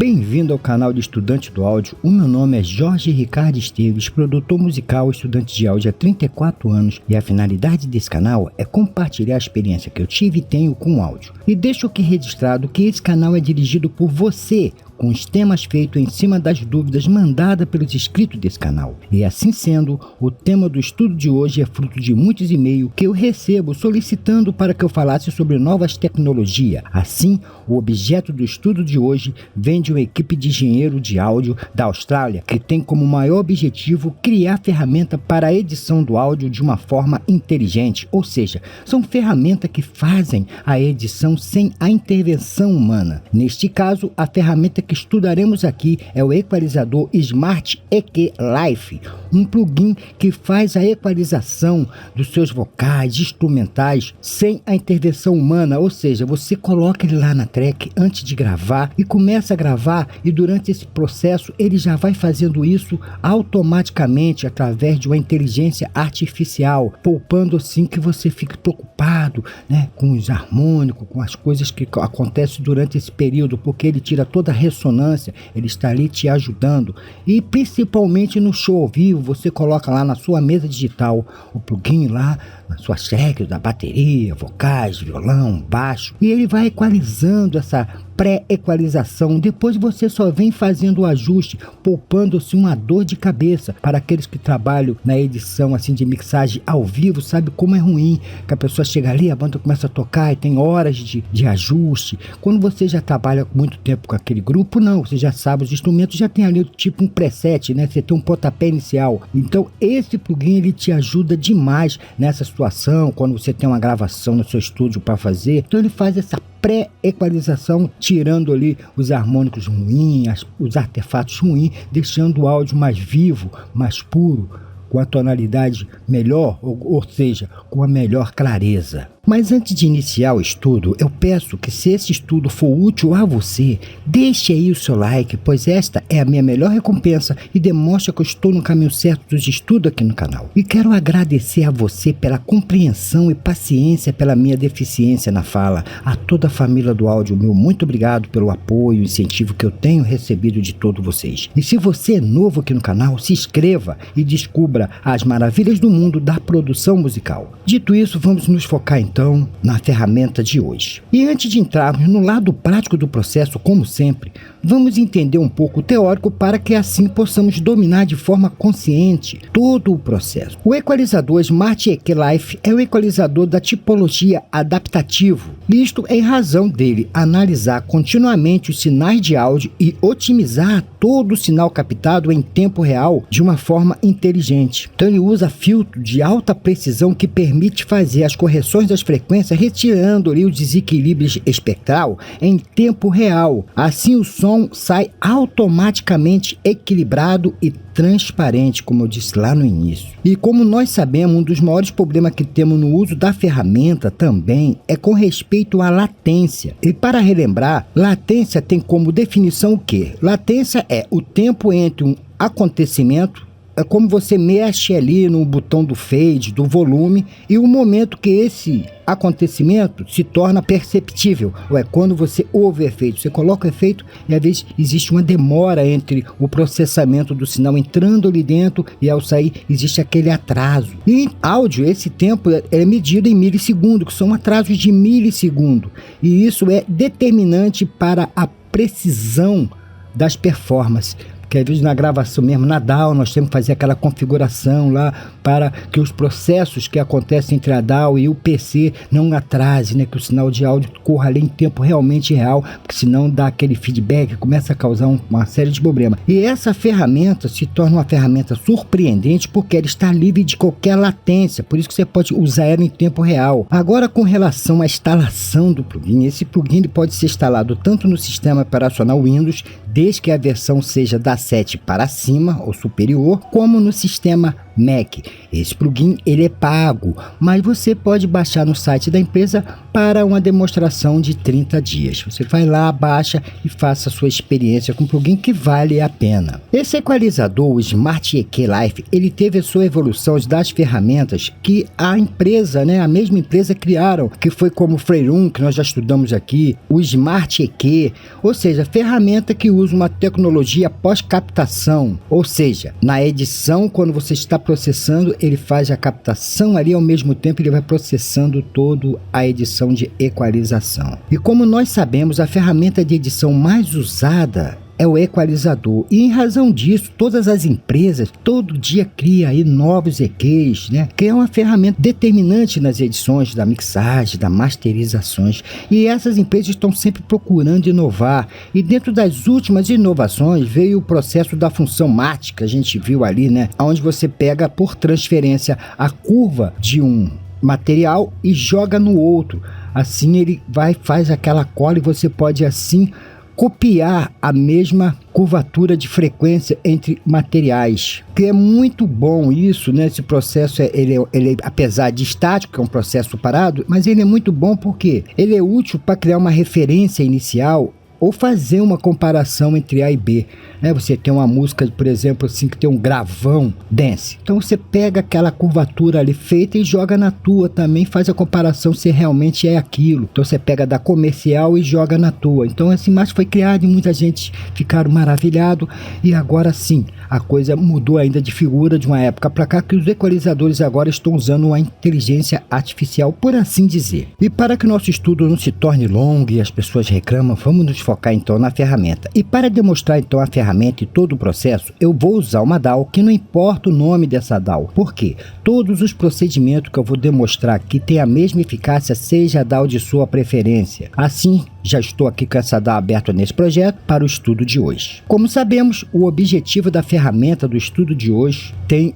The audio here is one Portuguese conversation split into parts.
Bem-vindo ao canal de Estudante do Áudio. O meu nome é Jorge Ricardo Esteves, produtor musical, estudante de áudio há 34 anos, e a finalidade desse canal é compartilhar a experiência que eu tive e tenho com o áudio. E deixo aqui registrado que esse canal é dirigido por você, com os temas feitos em cima das dúvidas mandadas pelos inscritos desse canal. E assim sendo, o tema do estudo de hoje é fruto de muitos e-mails que eu recebo solicitando para que eu falasse sobre novas tecnologias. Assim, o objeto do estudo de hoje vem de uma equipe de engenheiro de áudio da Austrália, que tem como maior objetivo criar ferramenta para a edição do áudio de uma forma inteligente, ou seja, são ferramentas que fazem a edição sem a intervenção humana. Neste caso, a ferramenta que estudaremos aqui é o equalizador Smart EQ Life, um plugin que faz a equalização dos seus vocais, instrumentais, sem a intervenção humana, ou seja, você coloca ele lá na track antes de gravar e começa a gravar, e durante esse processo ele já vai fazendo isso automaticamente através de uma inteligência artificial, poupando assim que você fique preocupado, né, com os harmônicos, com as coisas que acontecem durante esse período, porque ele tira toda a ressonância, ele está ali te ajudando. E principalmente no show ao vivo, você coloca lá na sua mesa digital o plugin lá, na sua check da bateria, vocais, violão, baixo, e ele vai equalizando essa pré-equalização. Depois você só vem fazendo o ajuste, poupando-se uma dor de cabeça. Para aqueles que trabalham na edição assim de mixagem ao vivo, sabe como é ruim, que a pessoa chega ali, a banda começa a tocar e tem horas de ajuste. Quando você já trabalha muito tempo com aquele grupo, não, você já sabe, os instrumentos já tem ali tipo um preset, né? Você tem um pontapé inicial. Então esse plugin ele te ajuda demais nessa situação, quando você tem uma gravação no seu estúdio para fazer. Então ele faz essa pré-equalização, tirando ali os harmônicos ruins, os artefatos ruins, deixando o áudio mais vivo, mais puro, com a tonalidade melhor, ou seja, com a melhor clareza. Mas antes de iniciar o estudo, eu peço que, se esse estudo for útil a você, deixe aí o seu like, pois esta é a minha melhor recompensa e demonstra que eu estou no caminho certo dos estudos aqui no canal. E quero agradecer a você pela compreensão e paciência pela minha deficiência na fala. A toda a família do áudio, meu muito obrigado pelo apoio e incentivo que eu tenho recebido de todos vocês. E se você é novo aqui no canal, se inscreva e descubra as maravilhas do mundo da produção musical. Dito isso, vamos nos focar então na ferramenta de hoje. E antes de entrarmos no lado prático do processo, como sempre, vamos entender um pouco o teórico para que assim possamos dominar de forma consciente todo o processo. O equalizador Smart EQ Life é o equalizador da tipologia adaptativo. Isto em razão dele analisar continuamente os sinais de áudio e otimizar todo o sinal captado em tempo real de uma forma inteligente. Então ele usa filtro de alta precisão que permite fazer as correções das frequências, retirando ali o desequilíbrio espectral em tempo real. Assim o som sai automaticamente equilibrado e transparente, como eu disse lá no início. E como nós sabemos, um dos maiores problemas que temos no uso da ferramenta também é com respeito à latência. E para relembrar, latência tem como definição o quê? Latência é o tempo entre um acontecimento, é como você mexe ali no botão do fade, do volume, e o momento que esse acontecimento se torna perceptível, ou é quando você ouve o efeito. Você coloca o efeito e às vezes existe uma demora entre o processamento do sinal entrando ali dentro e ao sair existe aquele atraso. E em áudio esse tempo é medido em milissegundos, que são atrasos de milissegundo, e isso é determinante para a precisão das performances. Que às vezes na gravação mesmo, na DAW, nós temos que fazer aquela configuração lá para que os processos que acontecem entre a DAW e o PC não atrasem, né? Que o sinal de áudio corra ali em tempo realmente real, porque senão dá aquele feedback, começa a causar uma série de problemas. E essa ferramenta se torna uma ferramenta surpreendente porque ela está livre de qualquer latência, por isso que você pode usar ela em tempo real. Agora, com relação à instalação do plugin, esse plugin ele pode ser instalado tanto no sistema operacional Windows, desde que a versão seja da 7 para cima ou superior, como no sistema Mac. Esse plugin ele é pago, mas você pode baixar no site da empresa para uma demonstração de 30 dias. Você vai lá, baixa e faça a sua experiência com o plugin que vale a pena. Esse equalizador, o Smart EQ Life, ele teve a sua evolução das ferramentas que a empresa, a mesma empresa criaram, que foi como o Frame, que nós já estudamos aqui, o Smart EQ, ou seja, ferramenta que usa uma tecnologia pós-captação, ou seja, na edição, quando você está processando, ele faz a captação ali, ao mesmo tempo ele vai processando toda a edição de equalização. E como nós sabemos, a ferramenta de edição mais usada é o equalizador, e em razão disso, todas as empresas todo dia criam aí novos EQs, que é uma ferramenta determinante nas edições da mixagem, da masterizações, e essas empresas estão sempre procurando inovar, e dentro das últimas inovações veio o processo da função MAT, que a gente viu ali, onde você pega por transferência a curva de um material e joga no outro, assim ele faz aquela cola e você pode assim copiar a mesma curvatura de frequência entre materiais, que é muito bom isso, Esse processo, ele apesar de estático, que é um processo parado, mas ele é muito bom porque ele é útil para criar uma referência inicial ou fazer uma comparação entre A e B. Você tem uma música, por exemplo, assim, que tem um gravão dance. Então você pega aquela curvatura ali feita e joga na tua também, faz a comparação se realmente é aquilo. Então você pega da comercial e joga na tua. Então essa imagem foi criada e muita gente ficaram maravilhado, e agora sim, a coisa mudou ainda de figura de uma época para cá, que os equalizadores agora estão usando a inteligência artificial, por assim dizer. E para que o nosso estudo não se torne longo e as pessoas reclamam, vamos nos focar então na ferramenta. E para demonstrar então a ferramenta e todo o processo, eu vou usar uma DAW que não importa o nome dessa DAW. Por quê? Todos os procedimentos que eu vou demonstrar aqui têm a mesma eficácia, seja a DAW de sua preferência. Assim, já estou aqui com essa DAW aberta nesse projeto para o estudo de hoje. Como sabemos, o objetivo da ferramenta do estudo de hoje tem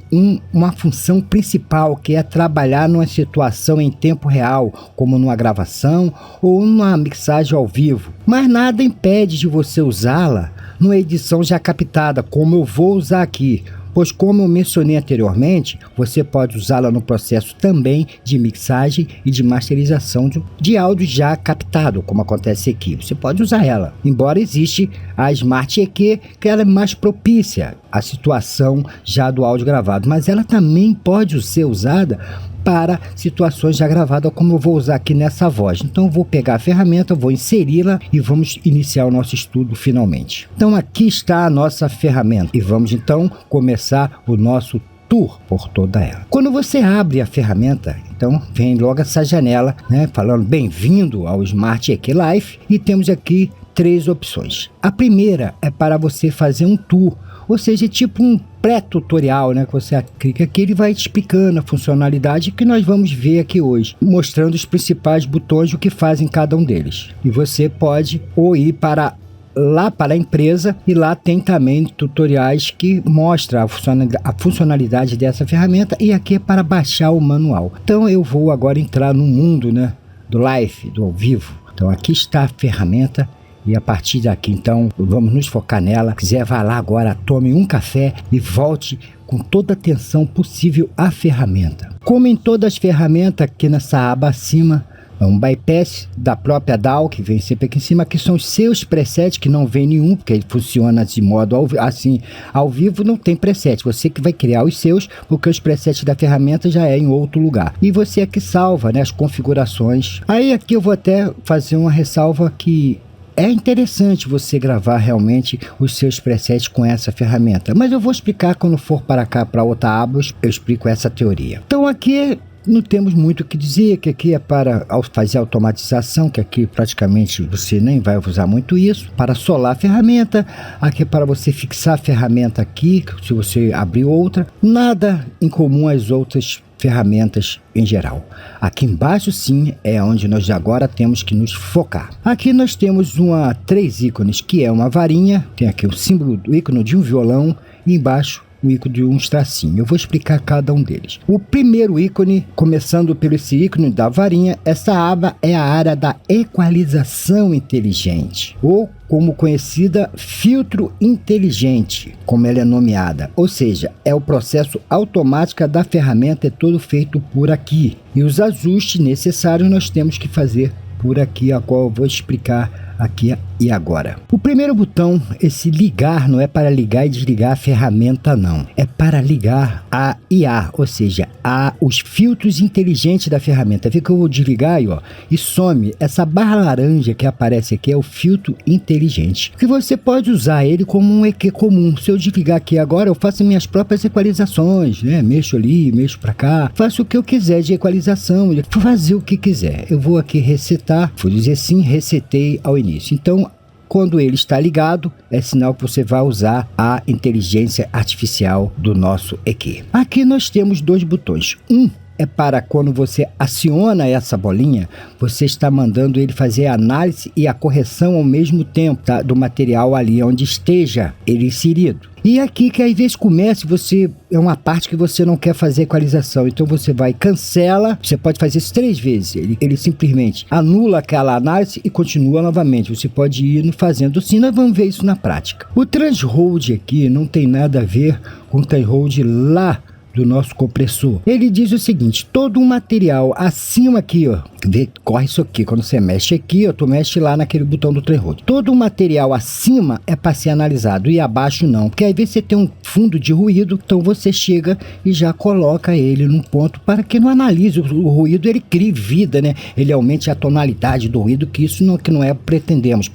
uma função principal, que é trabalhar numa situação em tempo real, como numa gravação ou numa mixagem ao vivo. Mas nada impede de você usá-la numa edição já captada, como eu vou usar aqui. Pois, como eu mencionei anteriormente, você pode usá-la no processo também de mixagem e de masterização de áudio já captado, como acontece aqui. Você pode usar ela, embora existe a Smart EQ, que ela é mais propícia à situação já do áudio gravado, mas ela também pode ser usada para situações já gravadas, como eu vou usar aqui nessa voz. Então eu vou pegar a ferramenta, vou inseri-la e vamos iniciar o nosso estudo finalmente. Então aqui está a nossa ferramenta e vamos então começar o nosso tour por toda ela. Quando você abre a ferramenta, então vem logo essa janela, falando bem-vindo ao Smart EQ Life, e temos aqui 3 opções. A primeira é para você fazer um tour, ou seja, tipo um pré-tutorial, que você clica aqui, ele vai te explicando a funcionalidade que nós vamos ver aqui hoje, mostrando os principais botões, o que fazem cada um deles. E você pode ou ir para a empresa, e lá tem também tutoriais que mostram a funcionalidade dessa ferramenta, e aqui é para baixar o manual. Então eu vou agora entrar no mundo do live, do ao vivo. Então aqui está a ferramenta. E a partir daqui, então, vamos nos focar nela. Se quiser, vá lá agora, tome um café e volte com toda a atenção possível à ferramenta. Como em todas as ferramentas, aqui nessa aba acima, é um bypass da própria DAW, que vem sempre aqui em cima, que são os seus presets, que não vem nenhum, porque ele funciona de modo assim, ao vivo não tem preset, você que vai criar os seus, porque os presets da ferramenta já é em outro lugar. E você aqui salva, as configurações. Aí aqui eu vou até fazer uma ressalva que é interessante você gravar realmente os seus presets com essa ferramenta, mas eu vou explicar quando for para cá, para outra aba, eu explico essa teoria. Então aqui não temos muito o que dizer, que aqui é para fazer automatização, que aqui praticamente você nem vai usar muito isso, para solar a ferramenta, aqui é para você fixar a ferramenta aqui, se você abrir outra, nada em comum às outras ferramentas em geral. Aqui embaixo sim é onde nós agora temos que nos focar. Aqui nós temos 3 ícones, que é uma varinha, tem aqui o símbolo do ícone de um violão, e embaixo o ícone de um tracinho. Eu vou explicar cada um deles. O primeiro ícone, começando pelo esse ícone da varinha, essa aba é a área da equalização inteligente, ou como conhecida filtro inteligente, como ela é nomeada. Ou seja, é o processo automático da ferramenta, é todo feito por aqui. E os ajustes necessários nós temos que fazer por aqui, a qual eu vou explicar aqui e agora. O primeiro botão, esse ligar, não é para ligar e desligar a ferramenta não, é para ligar a IA, ou seja, os filtros inteligentes da ferramenta. Vê que eu vou desligar aí, ó, e some. Essa barra laranja que aparece aqui é o filtro inteligente, que você pode usar ele como um EQ comum. Se eu desligar aqui agora, eu faço minhas próprias equalizações, né? Mexo ali, mexo para cá, faço o que eu quiser de equalização, fazer o que quiser. Eu vou aqui resetar, vou dizer sim, resetei ao início. Então, quando ele está ligado, é sinal que você vai usar a inteligência artificial do nosso EQ. Aqui nós temos dois botões. Um é para quando você aciona essa bolinha, você está mandando ele fazer a análise e a correção ao mesmo tempo, tá? Do material ali onde esteja ele inserido. E aqui que às vezes começa, é uma parte que você não quer fazer equalização, então você vai, cancela, você pode fazer isso 3 vezes, ele simplesmente anula aquela análise e continua novamente. Você pode ir fazendo assim, nós vamos ver isso na prática. O transhold aqui não tem nada a ver com o transhold lá do nosso compressor. Ele diz o seguinte: todo um material acima aqui, ó, corre isso aqui, quando você mexe aqui, ó, tu mexe lá naquele botão do transhold. Todo um material acima é para ser analisado e abaixo não, porque às vezes você tem um fundo de ruído, então você chega e já coloca ele num ponto para que não analise o ruído, ele crie vida, né? Ele aumente a tonalidade do ruído, que isso não, pretendemos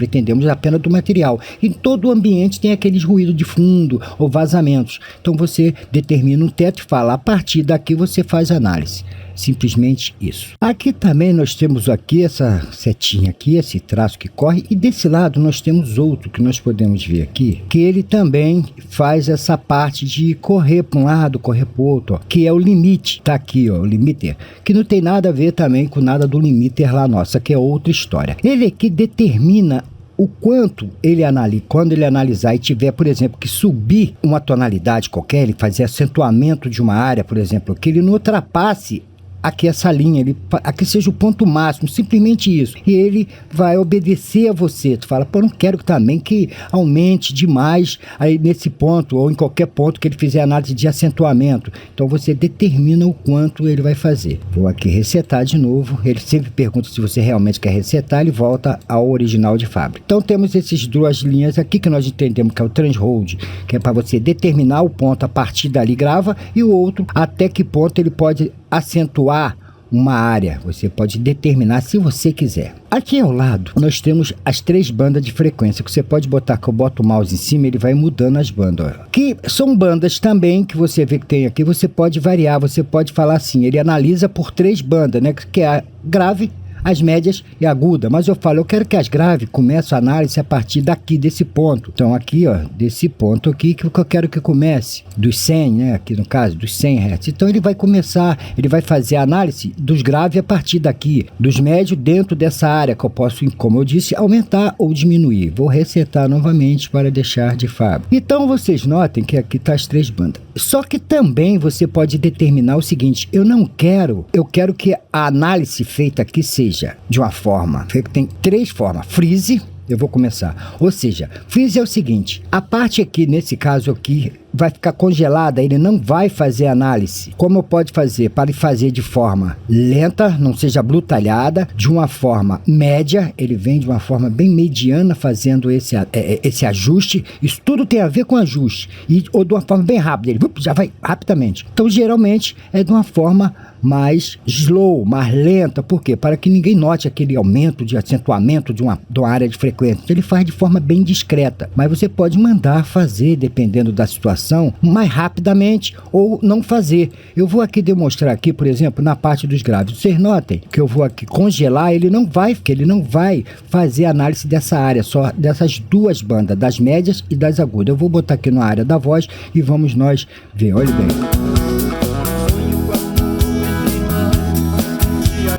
apenas do material. Em todo o ambiente tem aqueles ruídos de fundo ou vazamentos, então você determina um teto e fala, a partir daqui você faz análise. Simplesmente isso. Aqui também nós temos aqui essa setinha aqui, esse traço que corre, e desse lado nós temos outro que nós podemos ver aqui, que ele também faz essa parte de correr para um lado, correr para o outro, ó, que é o limite, tá aqui, ó, o limiter, que não tem nada a ver também com nada do limiter lá nossa, que é outra história. Ele aqui determina o quanto ele analisa, quando ele analisar e tiver, por exemplo, que subir uma tonalidade qualquer, ele fazer acentuamento de uma área, por exemplo, que ele não ultrapasse aqui essa linha, aqui seja o ponto máximo, simplesmente isso. E ele vai obedecer a você. Tu fala, pô, não quero também que aumente demais aí nesse ponto, ou em qualquer ponto que ele fizer análise de acentuamento. Então você determina o quanto ele vai fazer. Vou aqui resetar de novo. Ele sempre pergunta se você realmente quer resetar, ele volta ao original de fábrica. Então temos essas duas linhas aqui que nós entendemos que é o transhold, que é para você determinar o ponto, a partir dali grava, e o outro, até que ponto ele pode acentuar uma área. Você pode determinar se você quiser. Aqui ao lado nós temos as 3 bandas de frequência, que você pode botar, que eu boto o mouse em cima, ele vai mudando as bandas, ó. Que são bandas também que você vê que tem aqui, você pode variar, você pode falar assim, ele analisa por 3 bandas, né, que é a grave, as médias e aguda, mas eu falo, eu quero que as graves comecem a análise a partir daqui, desse ponto. Então aqui, ó, desse ponto aqui, que eu quero que comece dos 100, né, aqui no caso, dos 100 Hz. Então ele vai começar, ele vai fazer a análise dos graves a partir daqui, dos médios dentro dessa área, que eu posso, como eu disse, aumentar ou diminuir. Vou resetar novamente para deixar de fábrica. Então vocês notem que aqui tá as 3 bandas. Só que também você pode determinar o seguinte, eu quero que a análise feita aqui seja de uma forma, tem 3 formas, freeze, eu vou começar, ou seja, freeze é o seguinte, a parte aqui, nesse caso aqui, vai ficar congelada, ele não vai fazer análise. Como pode fazer? Para fazer de forma lenta, não seja brutalhada, de uma forma média, ele vem de uma forma bem mediana fazendo esse ajuste. Isso tudo tem a ver com ajuste, ou de uma forma bem rápida, ele já vai rapidamente. Então geralmente é de uma forma mais slow, mais lenta. Por quê? Para que ninguém note aquele aumento de acentuamento de uma área de frequência. Então ele faz de forma bem discreta, mas você pode mandar fazer, dependendo da situação, mais rapidamente ou não fazer. Eu vou aqui demonstrar aqui, por exemplo, na parte dos graves. Vocês notem que eu vou aqui congelar, ele não vai fazer análise dessa área, só dessas 2 bandas, das médias e das agudas. Eu vou botar aqui na área da voz e vamos nós ver. Olha bem.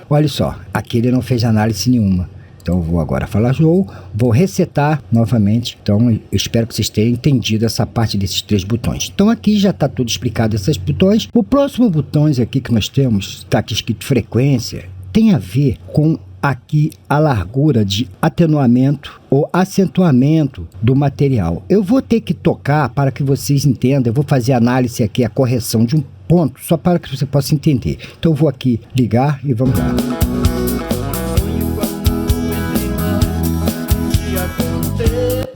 Olha só, aqui ele não fez análise nenhuma. Então eu vou agora falar vou resetar novamente. Então eu espero que vocês tenham entendido essa parte desses 3 botões. Então aqui já está tudo explicado, esses botões. O próximo botões aqui que nós temos, está aqui escrito frequência, tem a ver com aqui a largura de atenuamento ou acentuamento do material. Eu vou ter que tocar para que vocês entendam, eu vou fazer análise aqui, a correção de um ponto, só para que você possa entender. Então eu vou aqui ligar e vamos lá.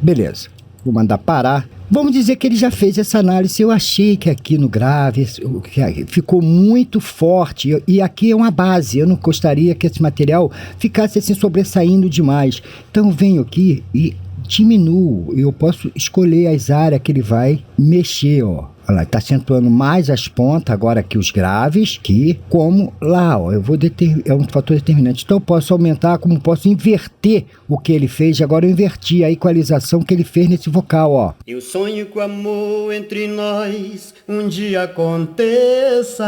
Beleza, vou mandar parar. Vamos dizer que ele já fez essa análise. Eu achei que aqui no grave ficou muito forte e aqui é uma base. Eu não gostaria que esse material ficasse assim sobressaindo demais. Então eu venho aqui e diminuo. Eu posso escolher as áreas que ele vai mexer, ó. Olha lá, está acentuando mais as pontas, agora aqui os graves, que como lá, ó, é um fator determinante. Então eu posso aumentar, como posso inverter o que ele fez. Agora eu inverti a equalização que ele fez nesse vocal, ó. Eu sonho que o amor entre nós um dia aconteça,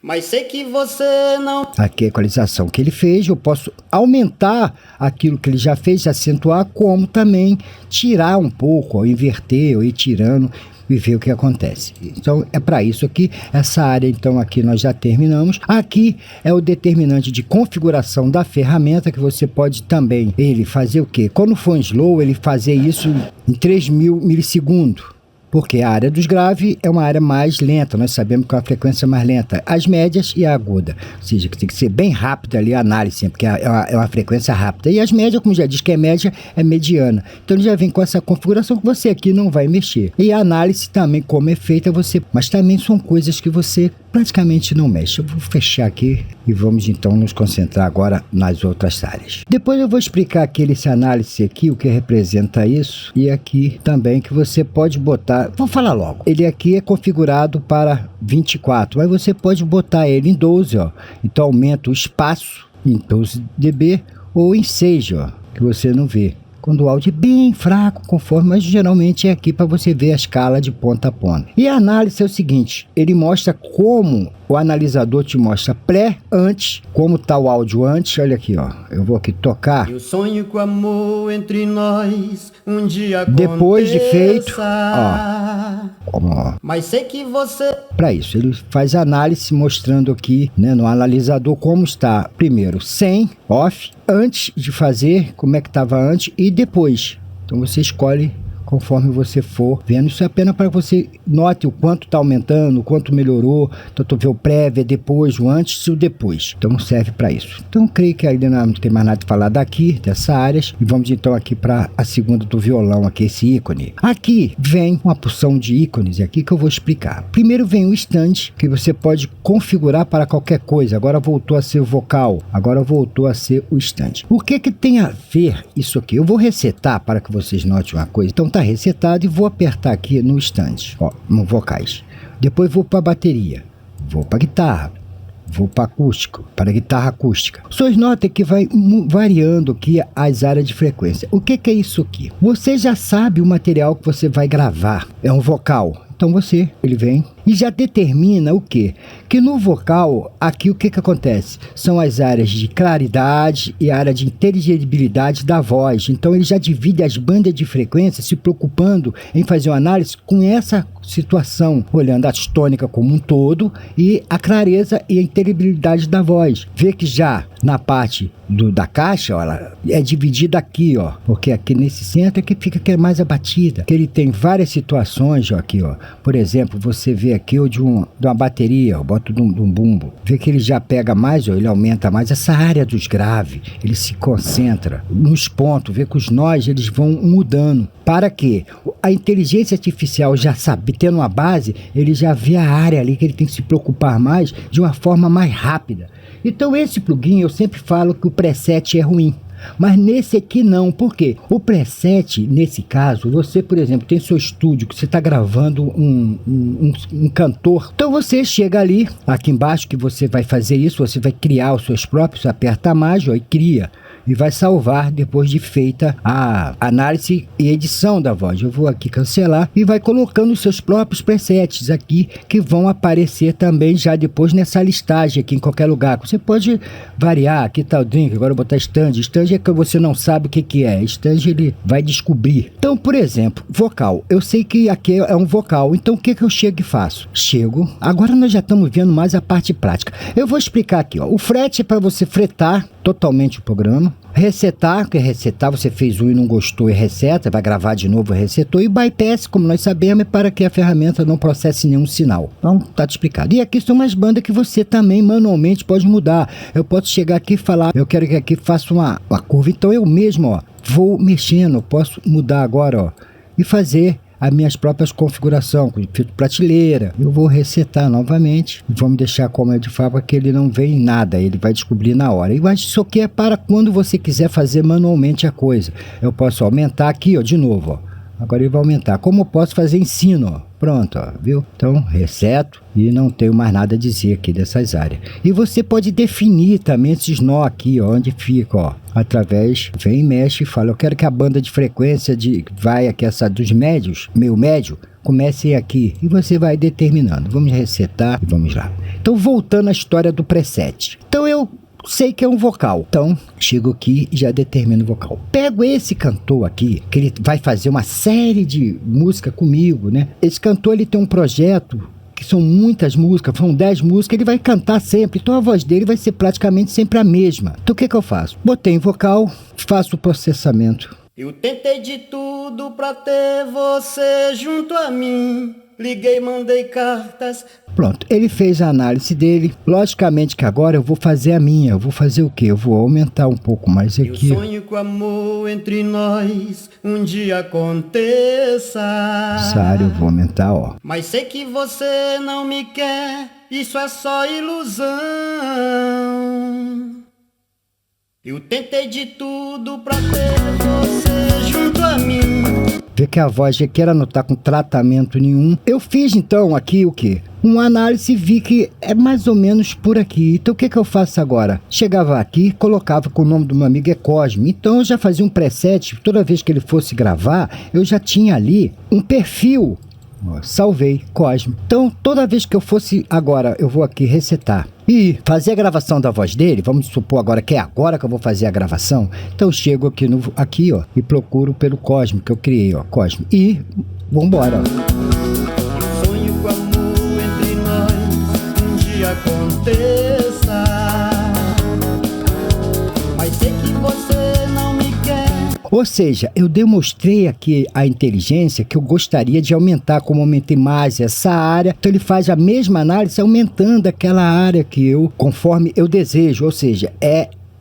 mas sei que você não... Aqui a equalização que ele fez, eu posso aumentar aquilo que ele já fez, acentuar, como também tirar um pouco, ó, inverter, ou ir tirando e ver o que acontece. Então é para isso aqui, essa área então aqui nós já terminamos. Aqui é o determinante de configuração da ferramenta, que você pode também ele fazer o quê? Quando for em slow, ele fazer isso em 3.000 milissegundos. Porque a área dos graves é uma área mais lenta, nós sabemos que é uma frequência mais lenta, as médias e a aguda, ou seja, que tem que ser bem rápida ali a análise, porque é uma frequência rápida, e as médias, como já diz que é média, é mediana, então ele já vem com essa configuração que você aqui não vai mexer, e a análise também como é feita, mas também são coisas que você praticamente não mexe. Eu vou fechar aqui e vamos então nos concentrar agora nas outras áreas. Depois eu vou explicar aqui essa análise aqui, o que representa isso, e aqui também que você pode botar, vou falar logo, ele aqui é configurado para 24, mas você pode botar ele em 12, ó, então aumenta o espaço em 12 dB ou em 6, ó, que você não vê. Quando o áudio é bem fraco, conforme, mas geralmente é aqui para você ver a escala de ponta a ponta. E a análise é o seguinte, ele mostra como o analisador te mostra pré, antes, como está o áudio antes. Olha aqui, ó, eu vou aqui tocar. Eu sonho com o amor entre nós um dia aconteça, depois de feito, ó, mas sei que você... Para isso, ele faz análise mostrando aqui, né, no analisador como está, primeiro, sem, off, antes de fazer, como é que estava antes e depois. Então você escolhe conforme você for vendo. Isso é apenas para você note o quanto está aumentando, o quanto melhorou. Então tu vê o prévio, depois, o antes e o depois. Então serve para isso. Então creio que ainda não tem mais nada de falar daqui, dessa área. E vamos então aqui para a segunda do violão, aqui esse ícone. Aqui vem uma porção de ícones aqui que eu vou explicar. Primeiro vem o stand, que você pode configurar para qualquer coisa. Agora voltou a ser o vocal, agora voltou a ser o stand. O que tem a ver isso aqui? Eu vou resetar para que vocês notem uma coisa. Então tá resetado e vou apertar aqui no stand, ó, no vocais. Depois vou para bateria, vou para guitarra, vou para acústico, para guitarra acústica. Vocês notem que vai variando aqui as áreas de frequência. O que é isso aqui? Você já sabe o material que você vai gravar, é um vocal. Então ele vem e já determina o quê? Que no vocal, aqui o que acontece? São as áreas de claridade e a área de inteligibilidade da voz. Então ele já divide as bandas de frequência, se preocupando em fazer uma análise com essa situação, olhando a tônica como um todo e a clareza e a inteligibilidade da voz. Vê que já na parte da caixa, ó, ela é dividida aqui, ó, porque aqui nesse centro é que fica que é mais abatida, que ele tem várias situações, ó, aqui, ó. Por exemplo, você vê aqui o de uma bateria, eu boto de um bumbo, vê que ele já pega mais, ó, ele aumenta mais essa área dos graves, ele se concentra nos pontos, vê que os nós eles vão mudando. Para quê? A inteligência artificial já sabe, tendo uma base, ele já vê a área ali que ele tem que se preocupar mais de uma forma mais rápida. Então esse plugin eu sempre falo que o preset é ruim. Mas nesse aqui não, por quê? O preset, nesse caso, você, por exemplo, tem seu estúdio, que você está gravando um cantor. Então você chega ali, aqui embaixo que você vai fazer isso, você vai criar os seus próprios, aperta mais, ó, e cria. E vai salvar depois de feita a análise e edição da voz. Eu vou aqui cancelar e vai colocando os seus próprios presets aqui, que vão aparecer também já depois nessa listagem aqui em qualquer lugar. Você pode variar, aqui tá o drink, agora eu vou botar stand. Stand é que você não sabe o que é. Stand ele vai descobrir. Então, por exemplo, vocal. Eu sei que aqui é um vocal, então o que eu chego e faço? Chego. Agora nós já estamos vendo mais a parte prática. Eu vou explicar aqui, ó. O frete é para você fretar totalmente o programa. Resetar, que resetar, você fez um e não gostou e reseta, vai gravar de novo e resetou. E bypass, como nós sabemos, é para que a ferramenta não processe nenhum sinal. Então, tá te explicado. E aqui são umas bandas que você também manualmente pode mudar. Eu posso chegar aqui e falar, eu quero que aqui faça uma curva. Então eu mesmo, ó, vou mexendo, posso mudar agora, ó, e fazer as minhas próprias configurações, com filtro prateleira. Eu vou resetar novamente e vamos deixar como é de fábrica, que ele não vê em nada, ele vai descobrir na hora. E isso aqui é para quando você quiser fazer manualmente a coisa. Eu posso aumentar aqui, ó, de novo, ó. Agora ele vai aumentar. Como eu posso fazer ensino, ó. Pronto, ó, viu? Então, reseto e não tenho mais nada a dizer aqui dessas áreas. E você pode definir também esses nó aqui, ó, onde fica, ó. Através, vem, mexe e fala, eu quero que a banda de frequência vai aqui, essa dos médios, meio médio, comece aqui. E você vai determinando. Vamos resetar e vamos lá. Então, voltando à história do preset. Então, eu sei que é um vocal, então chego aqui e já determino o vocal. Pego esse cantor aqui, que ele vai fazer uma série de música comigo, né? Esse cantor, ele tem um projeto que são muitas músicas, são 10 músicas, ele vai cantar sempre, então a voz dele vai ser praticamente sempre a mesma. Então o que eu faço? Botei em vocal, faço o processamento. Eu tentei de tudo pra ter você junto a mim. Liguei, mandei cartas. Pronto, ele fez a análise dele. Logicamente que agora eu vou fazer a minha. Eu vou fazer o quê? Eu vou aumentar um pouco mais aqui. Eu sonho que o amor entre nós um dia aconteça. Essa área eu vou aumentar, ó. Mas sei que você não me quer, isso é só ilusão. Eu tentei de tudo pra ter você junto a mim. Vê que a voz já quer não tá com tratamento nenhum. Eu fiz então aqui o quê? Uma análise e vi que é mais ou menos por aqui. Então o que eu faço agora? Chegava aqui, colocava com o nome do meu amigo é Cosme. Então eu já fazia um preset, toda vez que ele fosse gravar, eu já tinha ali um perfil. Salvei, Cosme. Então toda vez que eu fosse agora, eu vou aqui resetar e fazer a gravação da voz dele, vamos supor agora que é agora que eu vou fazer a gravação, então eu chego aqui, ó, e procuro pelo Cosme que eu criei, ó, Cosme, e vambora, ó. Sonho com amor entre nós um dia aconteça, mas sei que você não me quer. Ou seja, eu demonstrei aqui a inteligência que eu gostaria de aumentar, como aumentei mais essa área. Então ele faz a mesma análise aumentando aquela área que eu, conforme eu desejo. Ou seja,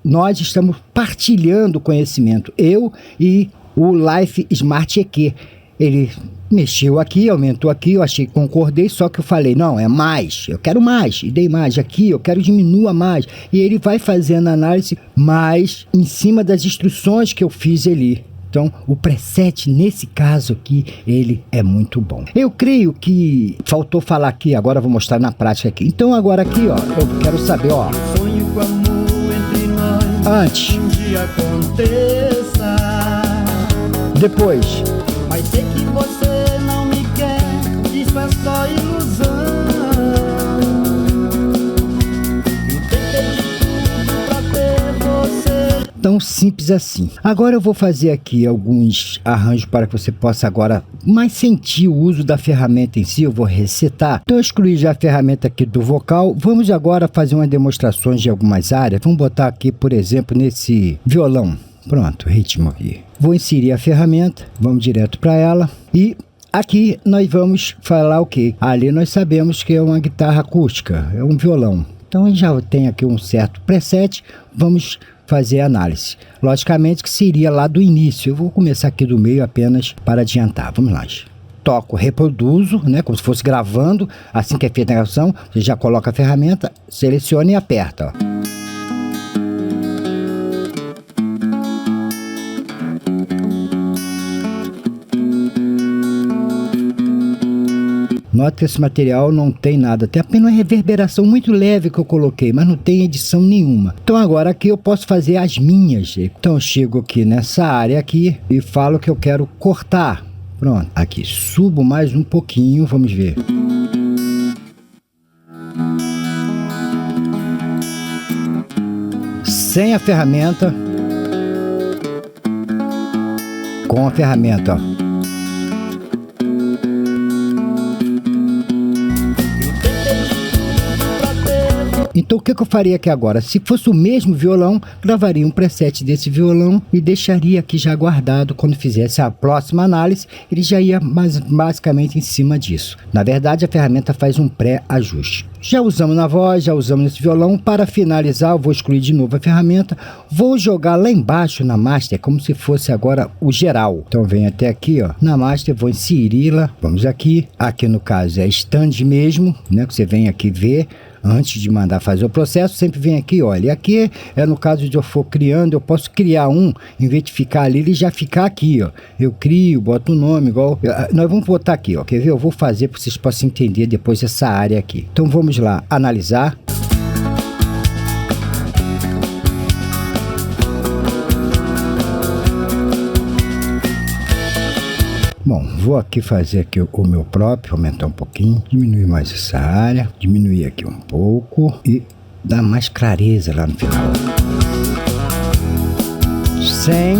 nós estamos partilhando conhecimento, eu e o Life Smart EQ. Ele mexeu aqui, aumentou aqui, eu achei que concordei, só que eu falei, não, é mais, eu quero mais, e dei mais aqui, eu quero diminua mais. E ele vai fazendo a análise mais em cima das instruções que eu fiz ali. Então, o preset, nesse caso aqui, ele é muito bom. Eu creio que faltou falar aqui, agora eu vou mostrar na prática aqui. Então, agora aqui, ó, eu quero saber, ó. Sonho com amor entre nós Antes. um dia aconteça. Depois. Mas sei que você não me quer, isso é só ilusão. Eu tentei de tudo pra ter você. Tão simples assim. Agora eu vou fazer aqui alguns arranjos para que você possa agora mais sentir o uso da ferramenta em si. Eu vou resetar. Então eu excluí já a ferramenta aqui do vocal. Vamos agora fazer umas demonstrações de algumas áreas. Vamos botar aqui, por exemplo, nesse violão. Pronto, ritmo aqui. Vou inserir a ferramenta, vamos direto para ela e aqui nós vamos falar o quê? Ali nós sabemos que é uma guitarra acústica, é um violão. Então já tem aqui um certo preset, vamos fazer a análise. Logicamente que seria lá do início, eu vou começar aqui do meio apenas para adiantar, vamos lá. Toco, reproduzo, né, como se fosse gravando, assim que é feita a gravação, você já coloca a ferramenta, seleciona e aperta, ó. Nota que esse material não tem nada, tem apenas uma reverberação muito leve que eu coloquei, mas não tem edição nenhuma. Então agora aqui eu posso fazer as minhas. Então eu chego aqui nessa área aqui e falo que eu quero cortar. Pronto, aqui subo mais um pouquinho, vamos ver. Sem a ferramenta, com a ferramenta, ó. Então o que eu faria aqui agora? Se fosse o mesmo violão, gravaria um preset desse violão e deixaria aqui já guardado. Quando fizesse a próxima análise, ele já ia basicamente em cima disso. Na verdade, a ferramenta faz um pré-ajuste. Já usamos na voz, já usamos nesse violão. Para finalizar, eu vou excluir de novo a ferramenta. Vou jogar lá embaixo na Master, como se fosse agora o geral. Então vem até aqui, ó, na Master, vou inseri-la. Vamos aqui. Aqui no caso é stand mesmo, né? Que você vem aqui ver. Antes de mandar fazer o processo, sempre vem aqui, olha, e aqui é no caso de eu for criando, eu posso criar um, em vez de ficar ali, ele já ficar aqui, ó, eu crio, boto o nome, igual, nós vamos botar aqui, ó, quer ver, eu vou fazer para vocês possam entender depois essa área aqui. Então vamos lá, analisar. Bom, vou aqui fazer aqui o meu próprio, aumentar um pouquinho, diminuir mais essa área, diminuir aqui um pouco e dar mais clareza lá no final. 100.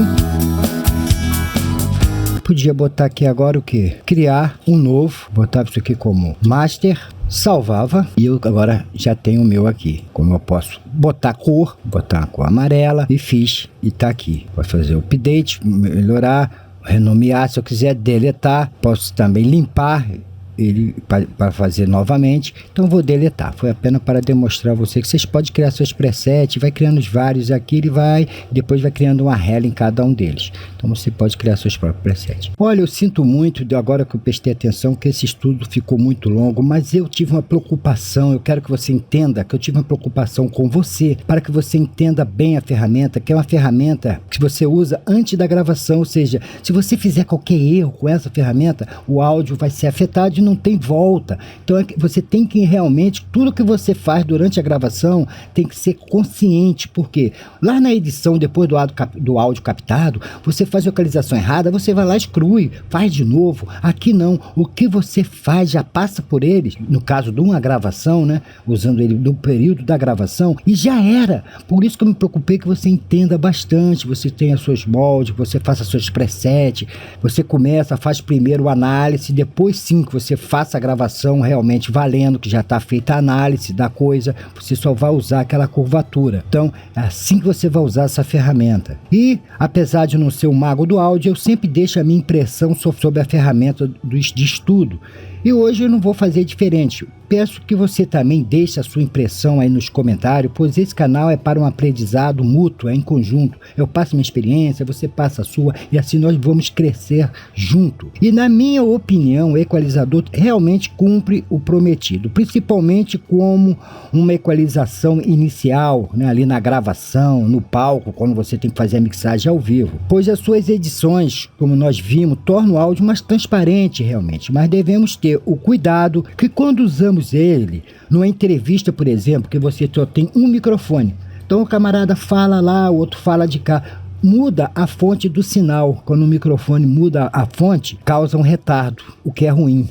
Podia botar aqui agora o que? Criar um novo, botava isso aqui como Master, salvava e eu agora já tenho o meu aqui. Como eu posso botar botar a cor amarela e fiz e tá aqui. Posso fazer o update, melhorar, renomear, se eu quiser deletar, posso também limpar ele para fazer novamente. Então vou deletar, foi apenas para demonstrar a você que vocês podem criar seus presets, vai criando os vários aqui, ele vai, depois vai criando uma rela em cada um deles. Então você pode criar seus próprios presets. Olha, eu sinto muito, agora que eu prestei atenção, que esse estudo ficou muito longo, mas eu tive uma preocupação, eu quero que você entenda que eu tive uma preocupação com você, para que você entenda bem a ferramenta, que é uma ferramenta que você usa antes da gravação, ou seja, se você fizer qualquer erro com essa ferramenta, o áudio vai ser afetado e não tem volta. Então você tem que realmente, tudo que você faz durante a gravação tem que ser consciente, porque lá na edição, depois do áudio captado, você faz a localização errada, você vai lá, exclui, faz de novo. Aqui não, o que você faz já passa por eles, no caso de uma gravação, né, usando ele no período da gravação, e já era. Por isso que eu me preocupei que você entenda bastante, você tenha seus moldes, você faça seus presets, você começa, faz primeiro a análise, depois sim que você faça a gravação realmente valendo, que já está feita a análise da coisa, você só vai usar aquela curvatura. Então, é assim que você vai usar essa ferramenta. E, apesar de não ser um mago do áudio, eu sempre deixo a minha impressão sobre a ferramenta de estudo. E hoje eu não vou fazer diferente. Peço que você também deixe a sua impressão aí nos comentários, pois esse canal é para um aprendizado mútuo, é em conjunto. Eu passo minha experiência, você passa a sua, e assim nós vamos crescer junto. E na minha opinião, o equalizador realmente cumpre o prometido, principalmente como uma equalização inicial, né, ali na gravação, no palco, quando você tem que fazer a mixagem ao vivo. Pois as suas edições, como nós vimos, tornam o áudio mais transparente realmente, mas devemos ter o cuidado que quando usamos ele numa entrevista, por exemplo, que você só tem um microfone, então o camarada fala lá, o outro fala de cá, muda a fonte do sinal. Quando o microfone muda a fonte, causa um retardo, o que é ruim,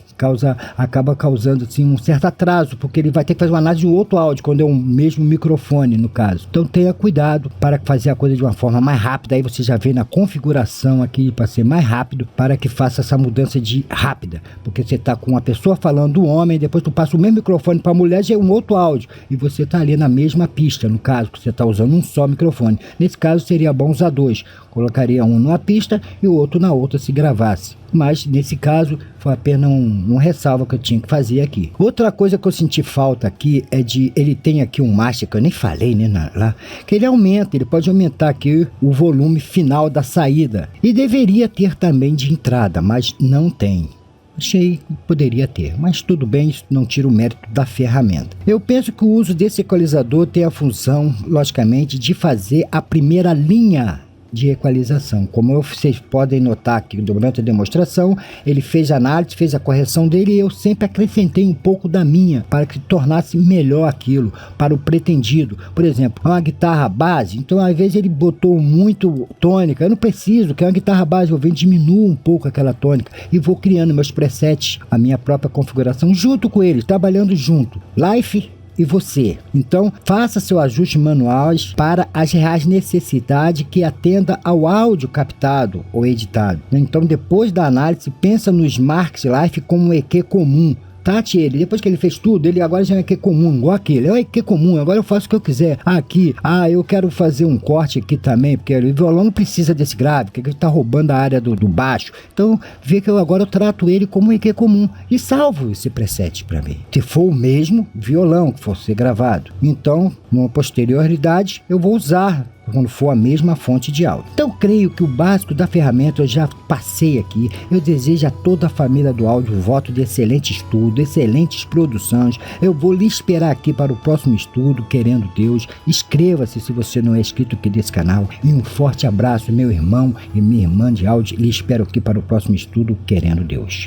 acaba causando assim, um certo atraso, porque ele vai ter que fazer uma análise de um outro áudio, quando é o mesmo microfone, no caso. Então tenha cuidado para fazer a coisa de uma forma mais rápida. Aí você já vê na configuração aqui para ser mais rápido, para que faça essa mudança de rápida, porque você está com uma pessoa falando do homem, depois tu passa o mesmo microfone para a mulher, já é um outro áudio, e você está ali na mesma pista, no caso, que você está usando um só microfone. Nesse caso seria bom usar dois, colocaria um numa pista e o outro na outra se gravasse. Mas nesse caso foi apenas um ressalva que eu tinha que fazer aqui. Outra coisa que eu senti falta aqui é ele tem aqui um master que eu nem falei, né, lá, que ele pode aumentar aqui o volume final da saída, e deveria ter também de entrada, mas não tem. Achei que poderia ter, mas tudo bem, isso não tira o mérito da ferramenta. Eu penso que o uso desse equalizador tem a função, logicamente, de fazer a primeira linha de equalização. Como vocês podem notar aqui durante a demonstração, ele fez a análise, fez a correção dele, e eu sempre acrescentei um pouco da minha para que tornasse melhor aquilo, para o pretendido. Por exemplo, uma guitarra base, então às vezes ele botou muito tônica, eu não preciso, que é uma guitarra base, eu venho diminuo um pouco aquela tônica e vou criando meus presets, a minha própria configuração junto com eles, trabalhando junto. Life e você. Então, faça seu ajuste manuais para as reais necessidades que atenda ao áudio captado ou editado. Então, depois da análise, pensa no Smart Life como um EQ comum. contate ele. Depois que ele fez tudo, ele agora já é EQ comum, igual aquele. É EQ comum, agora eu faço o que eu quiser. Aqui, eu quero fazer um corte aqui também, porque o violão não precisa desse grave, porque ele tá roubando a área do baixo. Então, vê que agora eu trato ele como um EQ comum e salvo esse preset para mim. Se for o mesmo violão que for ser gravado. Então, numa posterioridade, eu vou usar quando for a mesma fonte de áudio. Então, creio que o básico da ferramenta eu já passei aqui. Eu desejo a toda a família do áudio voto de excelente estudo, excelentes produções. Eu vou lhe esperar aqui para o próximo estudo, querendo Deus. Inscreva-se se você não é inscrito aqui desse canal. E um forte abraço, meu irmão e minha irmã de áudio. E espero aqui para o próximo estudo, querendo Deus.